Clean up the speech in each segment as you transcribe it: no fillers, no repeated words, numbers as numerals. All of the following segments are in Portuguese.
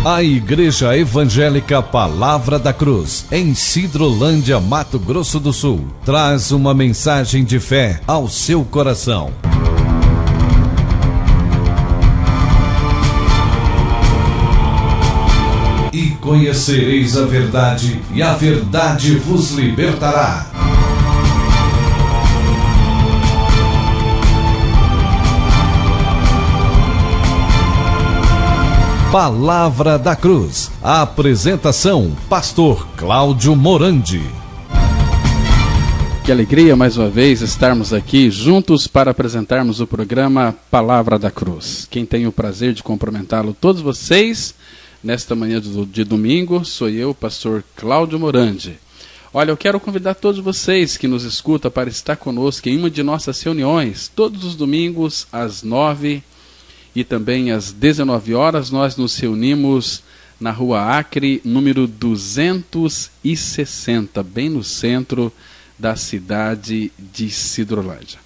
A Igreja Evangélica Palavra da Cruz, em Sidrolândia, Mato Grosso do Sul, traz uma mensagem de fé ao seu coração. E conhecereis a verdade, e a verdade vos libertará. Palavra da Cruz. A apresentação, Pastor Cláudio Morandi. Que alegria mais uma vez estarmos aqui juntos para apresentarmos o programa Palavra da Cruz. Quem tem o prazer de cumprimentá-lo todos vocês nesta manhã de domingo sou eu, Pastor Cláudio Morandi. Olha, eu quero convidar todos vocês que nos escutam para estar conosco em uma de nossas reuniões, todos os domingos às 9h e também às 19 horas. Nós nos reunimos na Rua Acre, número 260, bem no centro da cidade de Sidrolândia.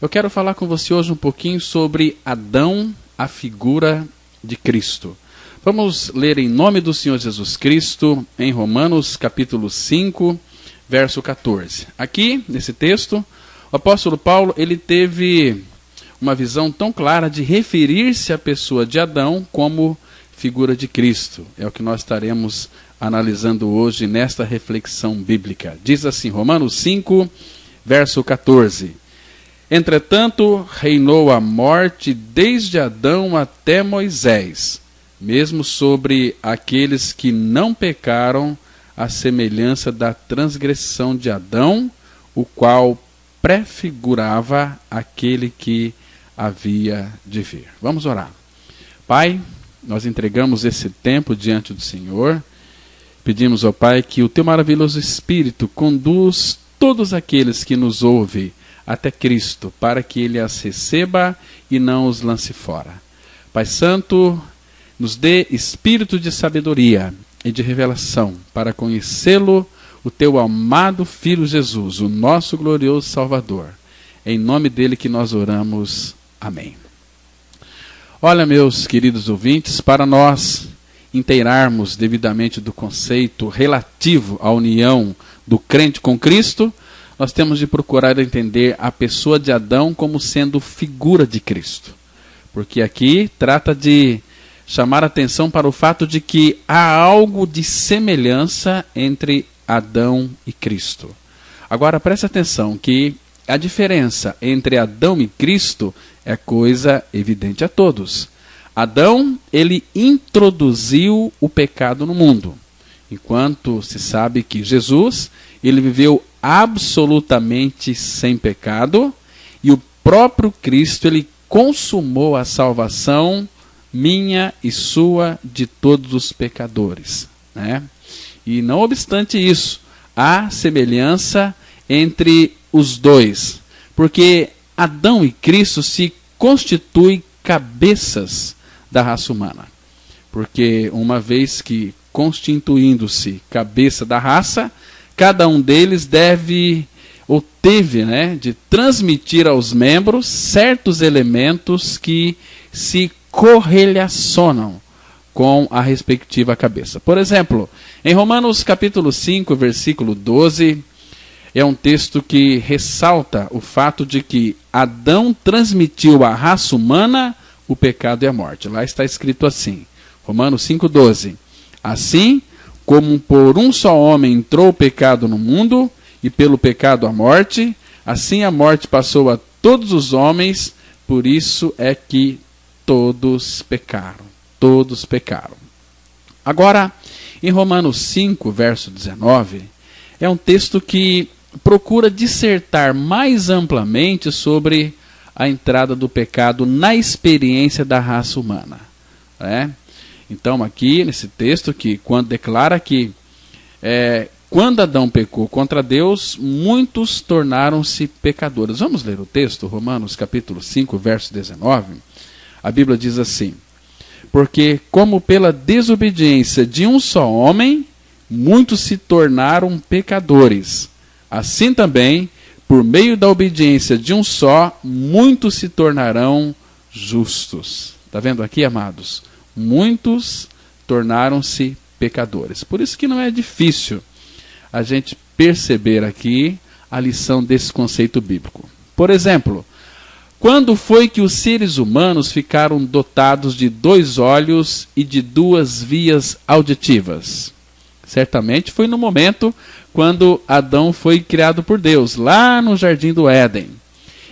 Eu quero falar com você hoje um pouquinho sobre Adão, a figura de Cristo. Vamos ler em nome do Senhor Jesus Cristo, em Romanos capítulo 5, verso 14. Aqui, nesse texto, o apóstolo Paulo, ele teve uma visão tão clara de referir-se à pessoa de Adão como figura de Cristo. É o que nós estaremos analisando hoje nesta reflexão bíblica. Diz assim, Romanos 5, verso 14. Entretanto, reinou a morte desde Adão até Moisés, mesmo sobre aqueles que não pecaram, à semelhança da transgressão de Adão, o qual prefigurava aquele que havia de vir. Vamos orar. Pai, nós entregamos esse tempo diante do Senhor. Pedimos ao Pai que o Teu maravilhoso Espírito conduz todos aqueles que nos ouvem até Cristo, para que Ele as receba e não os lance fora. Pai Santo, nos dê espírito de sabedoria e de revelação para conhecê-lo, o Teu amado Filho Jesus, o nosso glorioso Salvador. Em nome dele que nós oramos. Amém. Olha, meus queridos ouvintes, para nós inteirarmos devidamente do conceito relativo à união do crente com Cristo, nós temos de procurar entender a pessoa de Adão como sendo figura de Cristo. Porque aqui trata de chamar a atenção para o fato de que há algo de semelhança entre Adão e Cristo. Agora preste atenção que a diferença entre Adão e Cristo é coisa evidente a todos. Adão, ele introduziu o pecado no mundo, enquanto se sabe que Jesus, ele viveu absolutamente sem pecado, e o próprio Cristo, ele consumou a salvação minha e sua de todos os pecadores, né? E não obstante isso, há semelhança entre os dois, porque Adão e Cristo se constituem cabeças da raça humana. Porque uma vez que constituindo-se cabeça da raça, cada um deles deve ou teve, de transmitir aos membros certos elementos que se correlacionam com a respectiva cabeça. Por exemplo, em Romanos capítulo 5, versículo 12, é um texto que ressalta o fato de que Adão transmitiu à raça humana o pecado e a morte. Lá está escrito assim, Romanos 5,12. Assim, como por um só homem entrou o pecado no mundo, e pelo pecado a morte, assim a morte passou a todos os homens, por isso é que todos pecaram. Todos pecaram. Agora, em Romanos 5, verso 19, é um texto que procura dissertar mais amplamente sobre a entrada do pecado na experiência da raça humana. Então, aqui nesse texto, que quando declara que quando Adão pecou contra Deus, muitos tornaram-se pecadores. Vamos ler o texto, Romanos capítulo 5, verso 19. A Bíblia diz assim: porque como pela desobediência de um só homem, muitos se tornaram pecadores, assim também, por meio da obediência de um só, muitos se tornarão justos. Está vendo aqui, amados? Muitos tornaram-se pecadores. Por isso que não é difícil a gente perceber aqui a lição desse conceito bíblico. Por exemplo, quando foi que os seres humanos ficaram dotados de 2 olhos e de 2 vias auditivas? Certamente foi no momento quando Adão foi criado por Deus, lá no Jardim do Éden.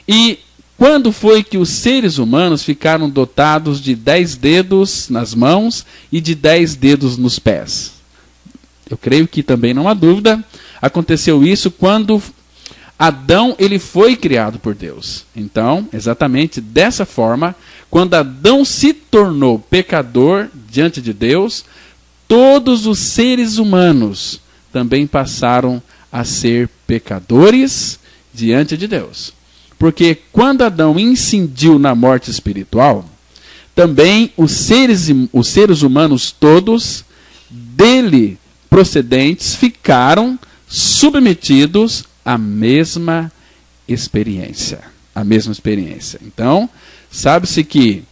E quando foi que os seres humanos ficaram dotados de 10 dedos nas mãos e de 10 dedos nos pés? Eu creio que também não há dúvida, aconteceu isso quando Adão ele foi criado por Deus. Então, exatamente dessa forma, quando Adão se tornou pecador diante de Deus, todos os seres humanos também passaram a ser pecadores diante de Deus. Porque quando Adão incidiu na morte espiritual, também os seres humanos todos, dele procedentes, ficaram submetidos à mesma experiência. A mesma experiência. Então, sabe-se que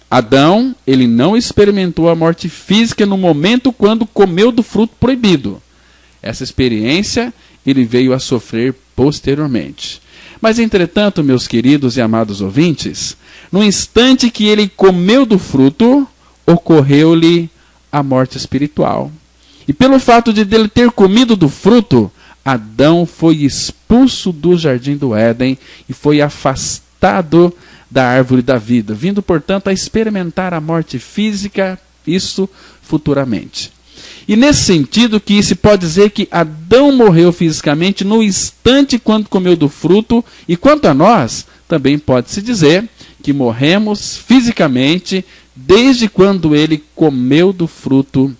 Adão, ele não experimentou a morte física no momento quando comeu do fruto proibido. Essa experiência ele veio a sofrer posteriormente. Mas, entretanto, meus queridos e amados ouvintes, no instante que ele comeu do fruto, ocorreu-lhe a morte espiritual. E pelo fato de ele ter comido do fruto, Adão foi expulso do Jardim do Éden e foi afastado da árvore da vida, vindo, portanto, a experimentar a morte física, isso futuramente. E nesse sentido que se pode dizer que Adão morreu fisicamente no instante quando comeu do fruto, e quanto a nós, também pode-se dizer que morremos fisicamente desde quando ele comeu do fruto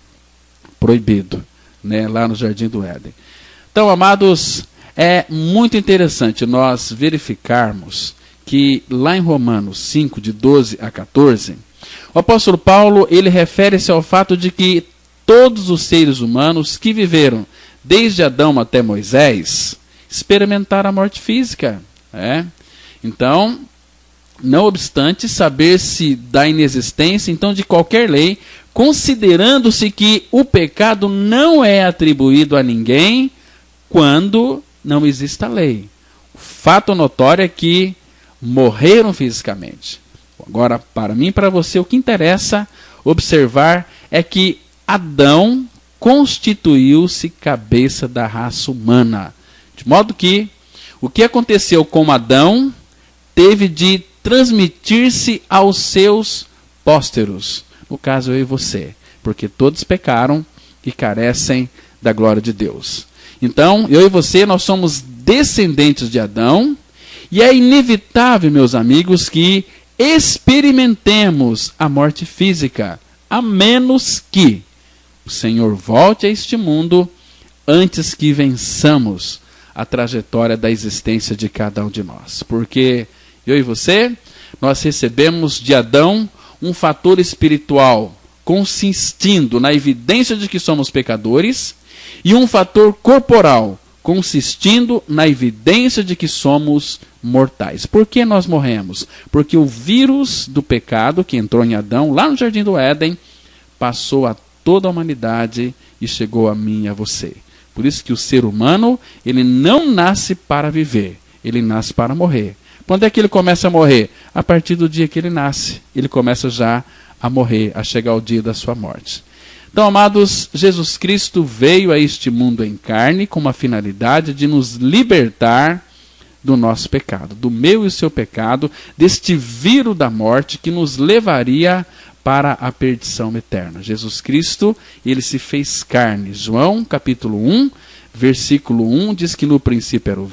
proibido, né, lá no Jardim do Éden. Então, amados, é muito interessante nós verificarmos que lá em Romanos 5, de 12 a 14, o apóstolo Paulo ele refere-se ao fato de que todos os seres humanos que viveram desde Adão até Moisés experimentaram a morte física. Então, não obstante saber-se da inexistência então de qualquer lei, considerando-se que o pecado não é atribuído a ninguém quando não existe a lei. O fato notório é que morreram fisicamente. Agora, para mim e para você, o que interessa observar é que Adão constituiu-se cabeça da raça humana. De modo que o que aconteceu com Adão teve de transmitir-se aos seus pósteros. No caso, eu e você. Porque todos pecaram e carecem da glória de Deus. Então, eu e você, nós somos descendentes de Adão. E é inevitável, meus amigos, que experimentemos a morte física. A menos que o Senhor volte a este mundo antes que vençamos a trajetória da existência de cada um de nós. Porque eu e você, nós recebemos de Adão um fator espiritual consistindo na evidência de que somos pecadores e um fator corporal consistindo na evidência de que somos mortais. Por que nós morremos? Porque o vírus do pecado que entrou em Adão, lá no Jardim do Éden, passou a toda a humanidade e chegou a mim e a você. Por isso que o ser humano, ele não nasce para viver, ele nasce para morrer. Quando é que ele começa a morrer? A partir do dia que ele nasce, ele começa já a morrer, a chegar ao dia da sua morte. Então, amados, Jesus Cristo veio a este mundo em carne com uma finalidade de nos libertar do nosso pecado, do meu e seu pecado, deste vírus da morte que nos levaria para a perdição eterna. Jesus Cristo, ele se fez carne. João, capítulo 1, versículo 1, diz que no princípio era o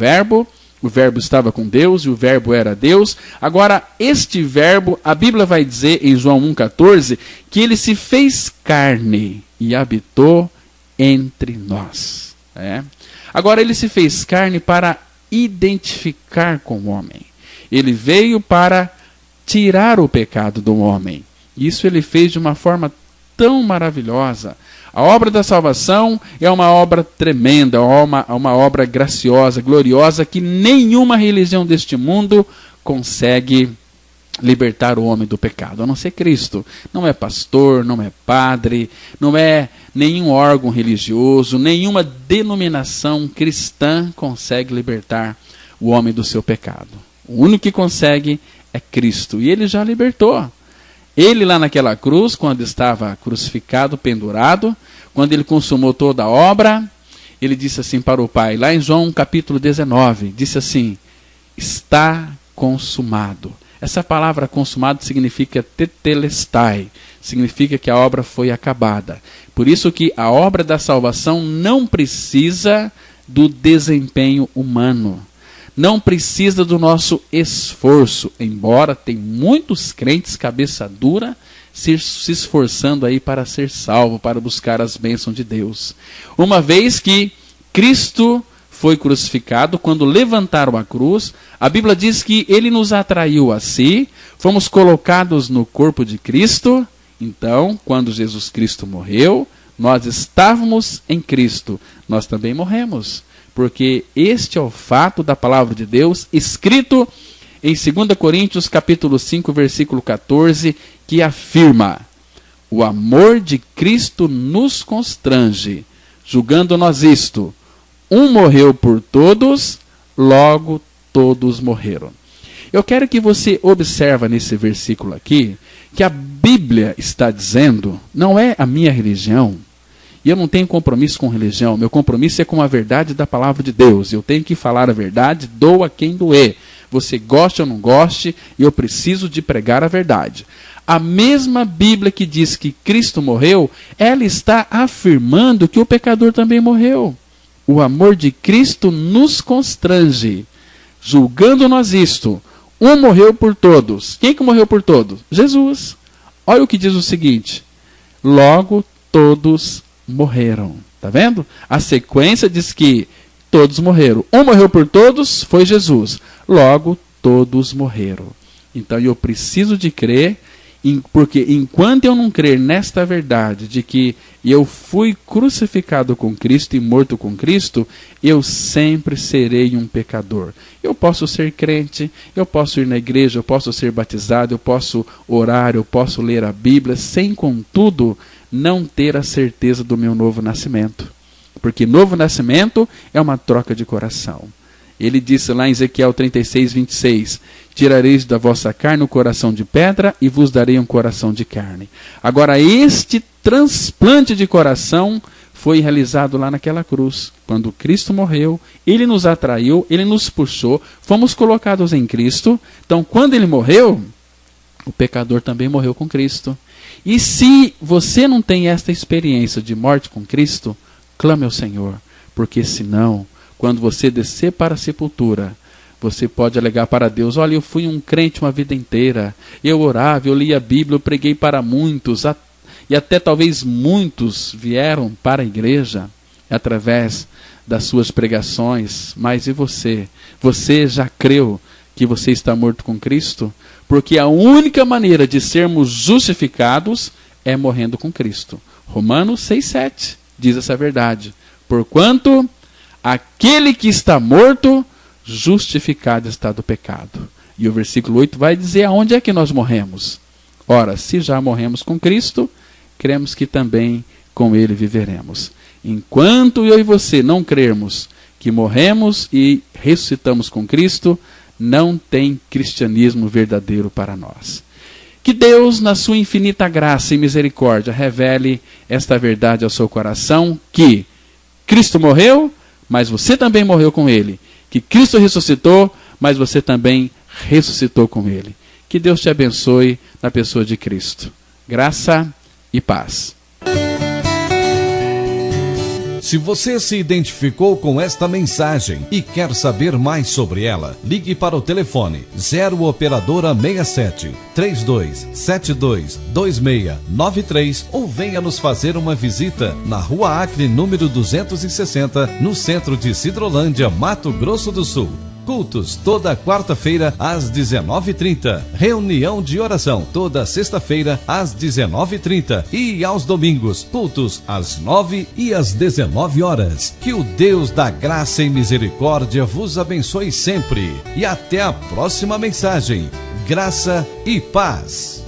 Verbo estava com Deus e o Verbo era Deus. Agora, este Verbo, a Bíblia vai dizer em João 1,14, que ele se fez carne e habitou entre nós. Agora, ele se fez carne para identificar com o homem. Ele veio para tirar o pecado do homem. Isso ele fez de uma forma tão maravilhosa. A obra da salvação é uma obra tremenda, uma obra graciosa, gloriosa, que nenhuma religião deste mundo consegue libertar o homem do pecado, a não ser Cristo. Não é pastor, não é padre, não é nenhum órgão religioso, nenhuma denominação cristã consegue libertar o homem do seu pecado. O único que consegue é Cristo, e ele já libertou. Ele lá naquela cruz, quando estava crucificado, pendurado, quando ele consumou toda a obra, ele disse assim para o Pai, lá em João capítulo 19, disse assim, está consumado. Essa palavra consumado significa tetelestai, significa que a obra foi acabada. Por isso que a obra da salvação não precisa do desempenho humano, não precisa do nosso esforço, embora tem muitos crentes cabeça dura se esforçando aí para ser salvo, para buscar as bênçãos de Deus. Uma vez que Cristo foi crucificado, quando levantaram a cruz, a Bíblia diz que ele nos atraiu a si, fomos colocados no corpo de Cristo. Então, quando Jesus Cristo morreu, nós estávamos em Cristo, nós também morremos, porque este é o fato da palavra de Deus, escrito em 2 Coríntios capítulo 5, versículo 14, que afirma, o amor de Cristo nos constrange, julgando nós isto, um morreu por todos, logo todos morreram. Eu quero que você observe nesse versículo aqui, que a Bíblia está dizendo, não é a minha religião, e eu não tenho compromisso com religião, meu compromisso é com a verdade da palavra de Deus, eu tenho que falar a verdade, doa quem doer, você goste ou não goste, eu preciso de pregar a verdade. A mesma Bíblia que diz que Cristo morreu, ela está afirmando que o pecador também morreu. O amor de Cristo nos constrange, julgando nós isto, um morreu por todos. Quem que morreu por todos? Jesus. Olha o que diz o seguinte, logo todos morreram. Está vendo? A sequência diz que todos morreram. Um morreu por todos, foi Jesus. Logo todos morreram. Então eu preciso de crer, porque enquanto eu não crer nesta verdade de que eu fui crucificado com Cristo e morto com Cristo, eu sempre serei um pecador. Eu posso ser crente, eu posso ir na igreja, eu posso ser batizado, eu posso orar, eu posso ler a Bíblia, sem contudo não ter a certeza do meu novo nascimento. Porque novo nascimento é uma troca de coração. Ele disse lá em Ezequiel 36, 26, tirareis da vossa carne o coração de pedra e vos darei um coração de carne. Agora, este transplante de coração foi realizado lá naquela cruz. Quando Cristo morreu, ele nos atraiu, ele nos puxou, fomos colocados em Cristo. Então, quando ele morreu, o pecador também morreu com Cristo. E se você não tem esta experiência de morte com Cristo, clame ao Senhor, porque senão, quando você descer para a sepultura, você pode alegar para Deus, olha, eu fui um crente uma vida inteira, eu orava, eu lia a Bíblia, eu preguei para muitos, e até talvez muitos vieram para a igreja através das suas pregações, mas e você? Você já creu que você está morto com Cristo? Porque a única maneira de sermos justificados é morrendo com Cristo. Romanos 6,7 diz essa verdade. Porquanto aquele que está morto, justificado está do pecado. E o versículo 8 vai dizer aonde é que nós morremos. Ora, se já morremos com Cristo, cremos que também com Ele viveremos. Enquanto eu e você não crermos que morremos e ressuscitamos com Cristo, não tem cristianismo verdadeiro para nós. Que Deus, na sua infinita graça e misericórdia, revele esta verdade ao seu coração, que Cristo morreu, mas você também morreu com Ele. Que Cristo ressuscitou, mas você também ressuscitou com Ele. Que Deus te abençoe na pessoa de Cristo. Graça e paz. Se você se identificou com esta mensagem e quer saber mais sobre ela, ligue para o telefone 0 operadora 67 3272 2693 ou venha nos fazer uma visita na Rua Acre, número 260, no centro de Sidrolândia, Mato Grosso do Sul. Cultos toda quarta-feira às 19h30. Reunião de oração toda sexta-feira às 19h30 e aos domingos, cultos às 9h e às 19h. Que o Deus da graça e misericórdia vos abençoe sempre. E até a próxima mensagem. Graça e paz.